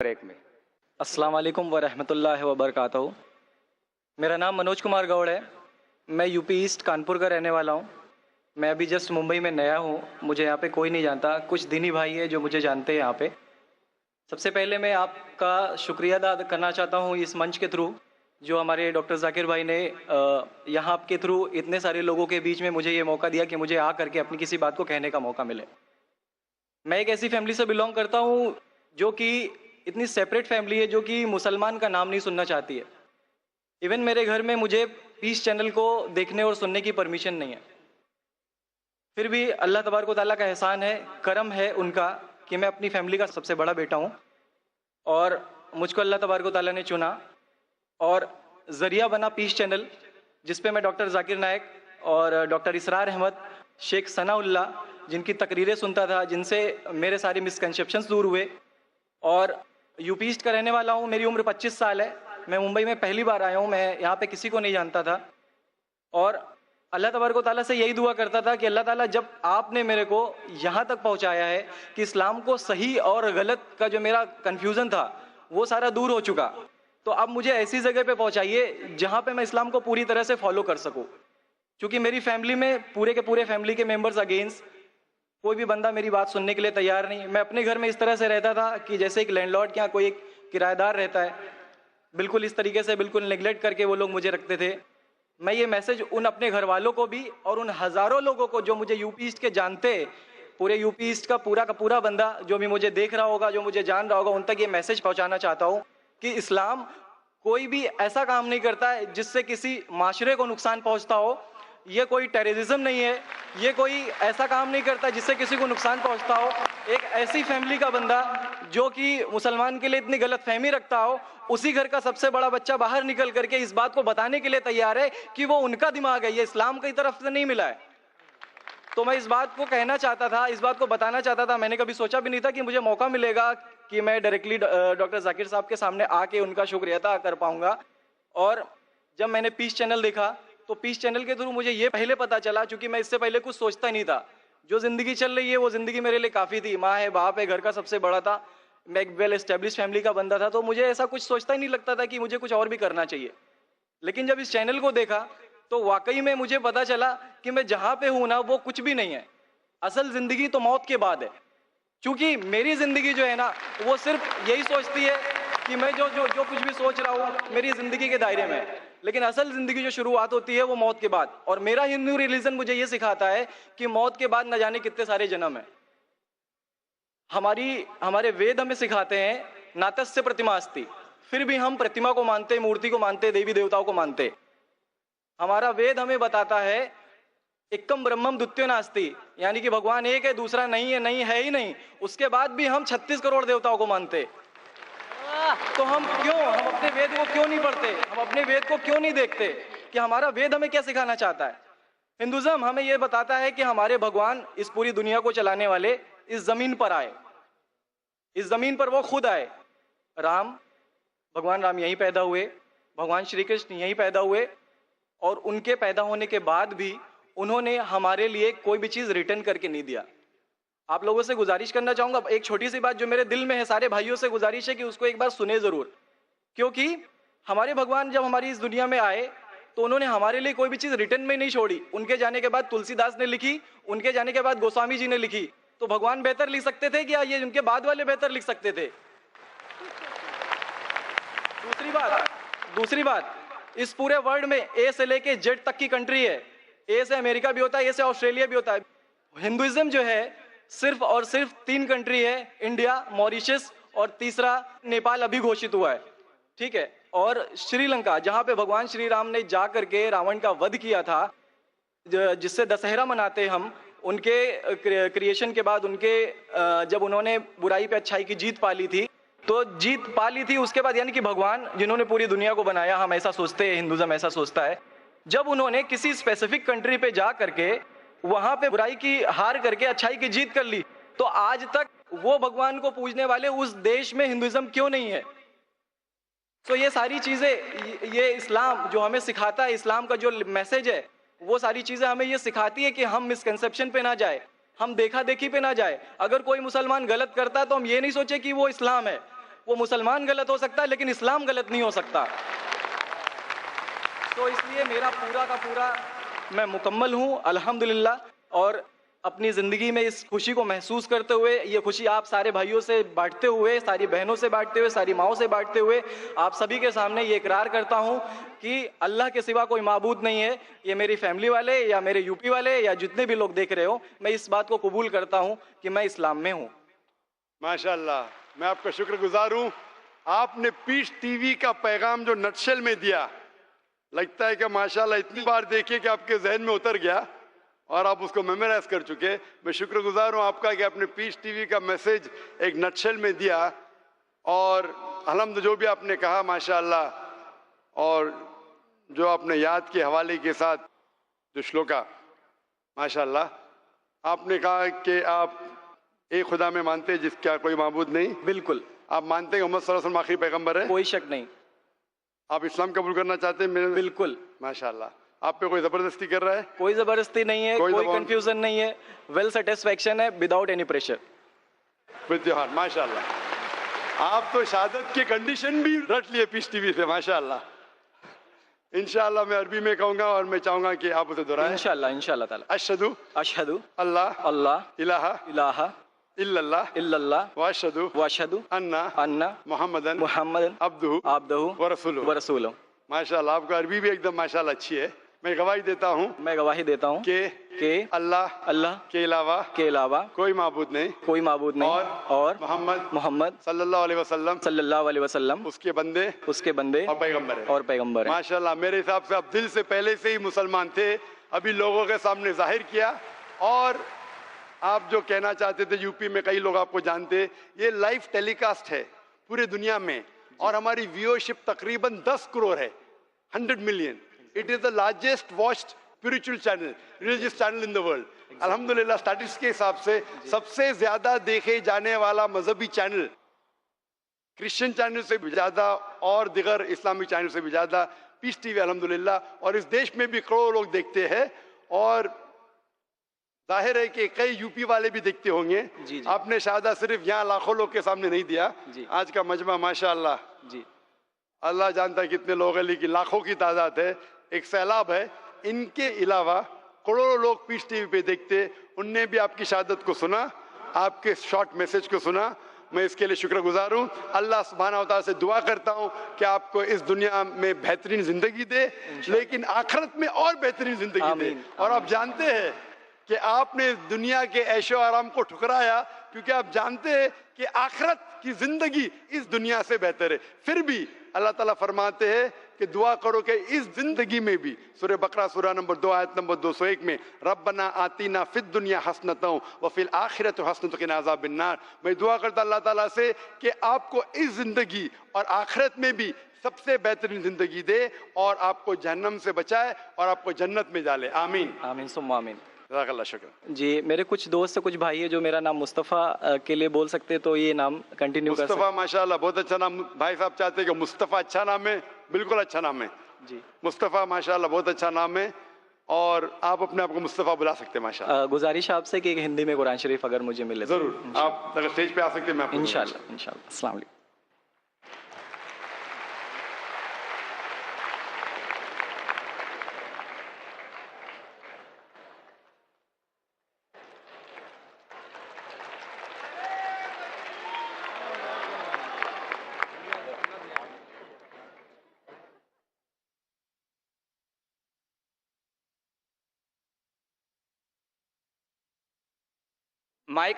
Break में। अस्सलाम वालेकुम वरहमतुल्लाहि वबरकातुहू। मेरा नाम मनोज कुमार गौड़ है। मैं यूपी ईस्ट कानपुर का रहने वाला हूँ। मैं अभी जस्ट मुंबई में नया हूँ, मुझे यहाँ पे कोई नहीं जानता, कुछ दीनी भाई है जो मुझे जानते हैं यहाँ पे। सबसे पहले मैं आपका शुक्रिया अदा करना चाहता हूँ इस मंच के थ्रू, जो हमारे डॉक्टर जाकिर भाई ने यहाँ के थ्रू इतने सारे लोगों के बीच में मुझे ये मौका दिया कि मुझे आ करके अपनी किसी बात को कहने का मौका मिले। मैं एक ऐसी फैमिली से बिलोंग करता हूँ जो कि इतनी सेपरेट फैमिली है, जो कि मुसलमान का नाम नहीं सुनना चाहती है। इवन मेरे घर में मुझे पीस चैनल को देखने और सुनने की परमिशन नहीं है। फिर भी अल्लाह तबारक व तआला का एहसान है, करम है उनका कि मैं अपनी फैमिली का सबसे बड़ा बेटा हूँ और मुझको अल्लाह तबारक व तआला ने चुना और ज़रिया बना पीस चैनल, जिस पे मैं डॉक्टर जाकिर नायक और डॉक्टर इसरार अहमद, शेख सनाउल्ला, जिनकी तकरीरें सुनता था, जिनसे मेरे सारे मिसकंसेप्शंस दूर हुए। और यूपी ईस्ट का रहने वाला हूँ। मेरी उम्र 25 साल है। मैं मुंबई में पहली बार आया हूँ। मैं यहाँ पे किसी को नहीं जानता था और अल्लाह तबारक व तआला से यही दुआ करता था कि अल्लाह ताला, जब आपने मेरे को यहाँ तक पहुँचाया है कि इस्लाम को सही और गलत का जो मेरा कन्फ्यूज़न था वो सारा दूर हो चुका, तो अब मुझे ऐसी जगह पे पहुँचाइए जहाँ पे मैं इस्लाम को पूरी तरह से फॉलो कर सकूँ। क्योंकि मेरी फैमिली में पूरे के पूरे फैमिली के मेंबर्स अगेंस्ट, कोई भी बंदा मेरी बात सुनने के लिए तैयार नहीं। मैं अपने घर में इस तरह से रहता था कि जैसे एक लैंडलॉर्ड के यहाँ कोई एक किराएदार रहता है, बिल्कुल इस तरीके से, बिल्कुल नेग्लेक्ट करके वो लोग मुझे रखते थे। मैं ये मैसेज उन अपने घर वालों को भी और उन हज़ारों लोगों को जो मुझे यूपी ईस्ट के जानते, पूरे यूपी ईस्ट का पूरा बंदा जो भी मुझे देख रहा होगा, जो मुझे जान रहा होगा, उन तक ये मैसेज पहुँचाना चाहता हूँ कि इस्लाम कोई भी ऐसा काम नहीं करता है जिससे किसी माशरे को नुकसान पहुँचता हो। ये कोई टेररिज्म नहीं है, ये कोई ऐसा काम नहीं करता जिससे किसी को नुकसान पहुंचता हो। एक ऐसी फैमिली का बंदा जो कि मुसलमान के लिए इतनी गलत फहमी रखता हो, उसी घर का सबसे बड़ा बच्चा बाहर निकल करके इस बात को बताने के लिए तैयार है कि वो उनका दिमाग है, ये इस्लाम की तरफ से नहीं मिला है। तो मैं इस बात को कहना चाहता था, इस बात को बताना चाहता था। मैंने कभी सोचा भी नहीं था कि मुझे मौका मिलेगा कि मैं डायरेक्टली डॉक्टर जाकिर साहब के सामने आके उनका शुक्रिया अदा कर पाऊंगा। और जब मैंने पीस चैनल देखा तो पीस चैनल के थ्रू मुझे ये पहले पता चला, क्योंकि मैं इससे पहले कुछ सोचता नहीं था। जो ज़िंदगी चल रही है वो ज़िंदगी मेरे लिए काफ़ी थी। माँ है, बाप है, घर का सबसे बड़ा था, मैं एक वेल एस्टेब्लिश फैमिली का बंदा था, तो मुझे ऐसा कुछ सोचता ही नहीं लगता था कि मुझे कुछ और भी करना चाहिए। लेकिन जब इस चैनल को देखा तो वाकई में मुझे पता चला कि मैं जहाँ पे हूँ ना, वो कुछ भी नहीं है। असल ज़िंदगी तो मौत के बाद है। क्योंकि मेरी ज़िंदगी जो है ना, वो सिर्फ यही सोचती है कि मैं जो जो जो कुछ भी सोच रहा हूँ मेरी ज़िंदगी के दायरे में, लेकिन असल ज़िंदगी जो शुरुआत होती है वो मौत के बाद। और मेरा हिंदू रिलीजन मुझे ये सिखाता है कि मौत के बाद न जाने कितने सारे जन्म हैं। हमारे वेद हमें सिखाते हैं नातस्य प्रतिमा अस्ति, फिर भी हम प्रतिमा को मानते, मूर्ति को मानते, देवी देवताओं को मानते। हमारा वेद हमें बताता है एकम ब्रह्मम द्वितीयो नास्ति, यानी कि भगवान एक है, दूसरा नहीं है, नहीं है ही नहीं। उसके बाद भी हम 36 करोड़ देवताओं को मानते। तो हम अपने वेद को क्यों नहीं पढ़ते, हम अपने वेद को क्यों नहीं देखते कि हमारा वेद हमें क्या सिखाना चाहता है। हिंदुज़म हमें यह बताता है कि हमारे भगवान इस पूरी दुनिया को चलाने वाले इस जमीन पर आए, इस जमीन पर वो खुद आए। भगवान राम यहीं पैदा हुए, भगवान श्री कृष्ण यहीं पैदा हुए, और उनके पैदा होने के बाद भी उन्होंने हमारे लिए कोई भी चीज़ रिटर्न करके नहीं दिया। आप लोगों से गुजारिश करना चाहूंगा, एक छोटी सी बात जो मेरे दिल में है, सारे भाइयों से गुजारिश है कि उसको एक बार सुने जरूर। क्योंकि हमारे भगवान जब हमारी इस दुनिया में आए तो उन्होंने हमारे लिए कोई भी चीज रिटर्न में नहीं छोड़ी। उनके जाने के बाद तुलसीदास ने लिखी, उनके जाने के बाद गोस्वामी जी ने लिखी। तो भगवान बेहतर लिख सकते थे क्या ये उनके बाद वाले बेहतर लिख सकते थे? दूसरी बात, इस पूरे वर्ल्ड में ए से लेके जेड तक की कंट्री है। ए से अमेरिका भी होता है, ए से ऑस्ट्रेलिया भी होता है। हिंदुइज्म जो है सिर्फ और सिर्फ 3 कंट्री है, इंडिया, मॉरिशस और तीसरा नेपाल अभी घोषित हुआ है, ठीक है। और श्रीलंका, जहां पे भगवान श्री राम ने जा करके रावण का वध किया था, जिससे दशहरा मनाते हम, उनके क्रिएशन के बाद, जब उन्होंने बुराई पे अच्छाई की जीत पा ली थी, तो जीत पा ली थी उसके बाद, यानी कि भगवान जिन्होंने पूरी दुनिया को बनाया, हम ऐसा सोचते हैं, हिंदुज़म ऐसा सोचता है, जब उन्होंने किसी स्पेसिफिक कंट्री पे जा करके वहां पे बुराई की हार करके अच्छाई की जीत कर ली, तो आज तक वो भगवान को पूजने वाले उस देश में हिंदुइज्म क्यों नहीं है? तो ये सारी चीजें, ये इस्लाम जो हमें सिखाता है, इस्लाम का जो मैसेज है, वो सारी चीजें हमें ये सिखाती है कि हम मिसकंसेप्शन पे ना जाए, हम देखा देखी पे ना जाए। अगर कोई मुसलमान गलत करता है तो हम ये नहीं सोचे कि वो इस्लाम है, वो मुसलमान गलत हो सकता है लेकिन इस्लाम गलत नहीं हो सकता। तो इसलिए मेरा पूरा का पूरा मैं मुकम्मल हूँ अल्हम्दुलिल्लाह। और अपनी ज़िंदगी में इस खुशी को महसूस करते हुए, ये खुशी आप सारे भाइयों से बांटते हुए, सारी बहनों से बांटते हुए, सारी माओं से बांटते हुए, आप सभी के सामने ये इकरार करता हूँ कि अल्लाह के सिवा कोई माबूद नहीं है। ये मेरी फैमिली वाले या मेरे यूपी वाले या जितने भी लोग देख रहे हो, मैं इस बात को कबूल करता हूँ कि मैं इस्लाम में हूँ। माशाल्लाह, मैं आपका शुक्रगुजार हूँ। आपने पीस टीवी का पैगाम जो नटशेल में दिया, लगता है कि माशाल्लाह इतनी बार देखिए कि आपके जहन में उतर गया और आप उसको मेमोराइज कर चुके। मैं शुक्रगुजार हूँ आपका कि आपने पीस टीवी का मैसेज एक नटशेल में दिया। और अल्हम्दुलिल्लाह जो भी आपने कहा माशाल्लाह, और जो आपने याद के हवाले के साथ जो श्लोका, माशाल्लाह आपने कहा कि आप एक खुदा में मानते हैं जिसका कोई माबूद नहीं। बिल्कुल। आप मानते हैं मोहम्मद सल्लल्लाहु अलैहि वसल्लम आखिरी पैगंबर है। कोई शक नहीं। आप इस्लाम कबूल करना चाहते हैं मेरे? बिल्कुल। माशाल्लाह। आप पे कोई जबरदस्ती कर रहा है? कोई जबरदस्ती नहीं है, कोई दबाव- कंफ्यूजन नहीं है, वेल सेटिस्फेक्शन है without any pressure. With your heart, माशाल्लाह। आप तो शहादत के कंडीशन भी रट लिए पीस टीवी से, माशाल्लाह। इंशाल्लाह मैं अरबी में कहूंगा और मैं चाहूंगा कि आप उसे दोहराएं। इंशाल्लाह इंशाल्लाह ताला। अशहदु अशहदु अल्लाह अल्लाह इलाहा इलाहा इल्लल्लाह इल्लल्लाह व अशहदु व अशहदु अन्ना अन्ना मुहम्मदन मुहम्मदन अब्दुहु अब्दुहु व रसूलुहु। व रसूलुहु। माशाल्लाह, आपका अरबी भी एकदम माशाल्लाह अच्छी है। मैं गवाही देता हूँ मैं गवाही देता हूँ कि अल्लाह अल्लाह के अलावा के अलावा कोई माबूद नहीं कोई माबूद नहीं और मोहम्मद सल्लल्लाहु अलैहि वसल्लम सल्लल्लाहु अलैहि वसल्लम उसके बंदे उसके बंदे और पैगंबर है। और पैगंबर है। माशाल्लाह, मेरे हिसाब से आप दिल से पहले से ही मुसलमान थे, अभी लोगों के सामने जाहिर किया। और आप जो कहना चाहते थे, यूपी में कई लोग आपको जानते, ये लाइव टेलीकास्ट है पूरे दुनिया में और हमारी व्यूअरशिप तकरीबन 10 करोड़ है, 100 million. It is the largest watched spiritual channel, religious channel in the world. अल्हम्दुलिल्लाह स्टैटिस्टिक्स के हिसाब से सबसे ज्यादा देखे जाने वाला मजहबी चैनल, क्रिश्चियन चैनल से भी ज्यादा और दिगर इस्लामिक चैनल से भी ज्यादा पीस टीवी अल्हम्दुलिल्लाह। और इस देश में भी करोड़ों लोग देखते हैं और जाहिर है कि कई यूपी वाले भी देखते होंगे। जी। आपने शहादा सिर्फ यहाँ लाखों लोग के सामने नहीं दिया जी। आज का मजमा माशाल्लाह जी। अल्लाह जानता है कितने लोग हैं, लेकिन लाखों की तादाद है, एक सैलाब है। इनके अलावा करोड़ों लोग पीस टीवी पे देखते, उनने भी आपकी शहादत को सुना, आपके शॉर्ट मैसेज को सुना। मैं इसके लिए शुक्रगुजार हूँ। अल्लाह सुब्हानहू व तआला से दुआ करता हूँ कि आपको इस दुनिया में बेहतरीन जिंदगी दे, लेकिन आखिरत में और बेहतरीन जिंदगी दे। और आप जानते हैं कि आपने दुनिया के ऐशो आराम को ठुकराया क्योंकि आप जानते हैं कि आखिरत की जिंदगी इस दुनिया से बेहतर है। फिर भी अल्लाह ताला फरमाते हैं कि दुआ करो कि इस जिंदगी में भी, सूरह बकरा सूरह नंबर 2 आयत नंबर 201 में, रब्बना आतीना फिद दुनिया हसनतों व फिल आखिरत हसनतों क़िना अज़ाबिन नार। मैं दुआ करता अल्लाह ताला से कि आपको इस जिंदगी और आखिरत में भी सबसे बेहतरीन जिंदगी दे और आपको जहन्नम से बचाए और आपको जन्नत में डाले। आमीन आमीन सुम्मा आमीन। जज़ाकल्लाह शुक्र। जी, मेरे कुछ दोस्त कुछ भाई है जो मेरा नाम मुस्तफ़ा के लिए बोल सकते हैं, तो ये नाम कंटिन्यू कर सकते मुस्तफ़ा माशाल्लाह बहुत अच्छा नाम। भाई साहब चाहते हैं कि मुस्तफ़ा अच्छा नाम है, बिल्कुल अच्छा नाम है जी। मुस्तफ़ा, माशाल्लाह बहुत अच्छा नाम है और आप अपने आप को मुस्तफ़ा बुला सकते हैं माशाल्लाह। गुजारिश आपसे कि हिंदी में कुरान शरीफ अगर मुझे मिले तो। जरूर, आप अगर स्टेज पे आ सकते हैं मैं आपको इंशाल्लाह इंशाल्लाह। अस्सलाम वालेकुम। माइक